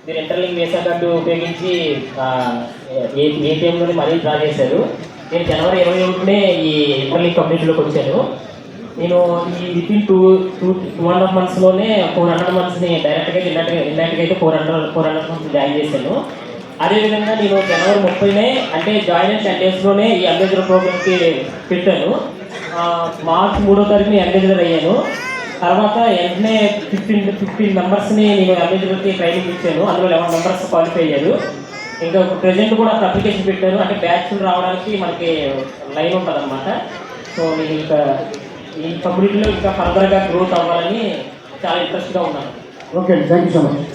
మీరు interlink visa card ఉపయోగించి ఏటీఎంలోనే money draw చేశారు. నేను జనవరి 21నే ఈ ఇంటర్లింక్ కమ్యూనిటీలోకి వచ్చాను. నేను ఈ వితిన్ 2.5 monthsలోనే 400 మంత్స్ని డైరెక్ట్గా ఇండైరెక్ట్గా అయితే 400 మంత్స్ జాయిన్ చేశాను. అదేవిధంగా నేను జనవరి 30నే అంటే జాయిన్ అయిన 10 daysలోనే ఈ అంబేద్కర్ ప్రోగ్రామ్కి పెట్టాను. మార్చి 3వ తారీఖుని అంబేద్కర్ అయ్యాను. తర్వాత వెంటనే 15 మెంబర్స్ని నేను అంబేద్కర్కి ట్రైనింగ్ ఇచ్చాను. అందులో 11 మెంబర్స్ క్వాలిఫై అయ్యారు. ఇంకా ప్రజెంట్ కూడా అక్కడ అప్లికేషన్ పెట్టాను. అంటే బ్యాచ్లు రావడానికి మనకి లైన్ ఉంటుంది అనమాట. సో నేను ఇంకా ఈ కమ్యూనిటీలో ఇంకా ఫర్దర్గా గ్రోత్ అవ్వాలని చాలా ఇంట్రెస్ట్గా ఉన్నాను. Okay, thank you so much.